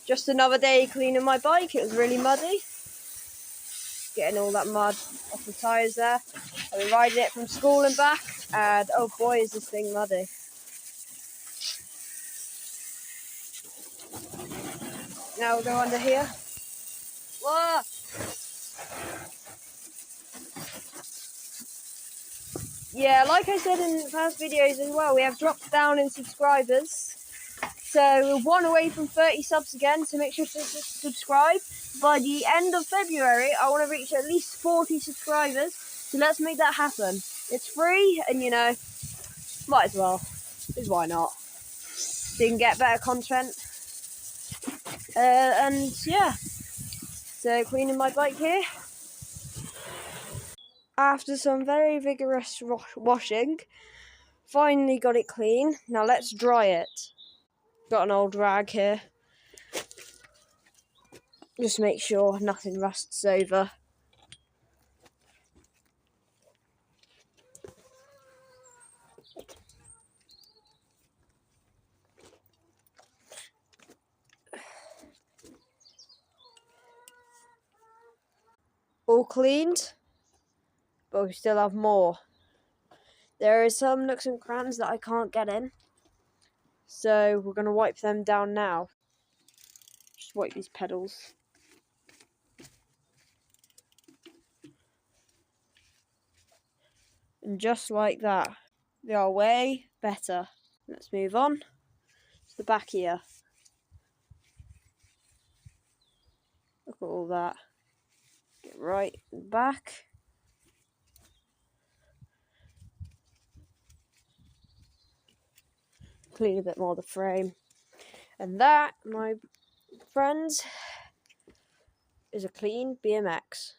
Just another day cleaning my bike. It was really muddy. Getting all that mud off the tyres there. I've been riding it from school and back, and oh boy is this thing muddy. Now we'll go under here. Whoa! Yeah, like I said in past videos as well, we have dropped down in subscribers. So we're one away from 30 subs again, so make sure to subscribe. By the end of February, I want to reach at least 40 subscribers, so let's make that happen. It's free, and you know, might as well, because why not? So you can get better content. And yeah, so cleaning my bike here. After some very vigorous washing, finally got it clean. Now let's dry it. Got an old rag here. Just make sure nothing rusts over. All cleaned, but we still have more. There are some nooks and crannies that I can't get in, so we're going to wipe them down now. Just wipe these pedals. And just like that, they are way better. Let's move on to the back here. Look at all that. Get right back. Clean a bit more of the frame. And that, my friends, is a clean BMX.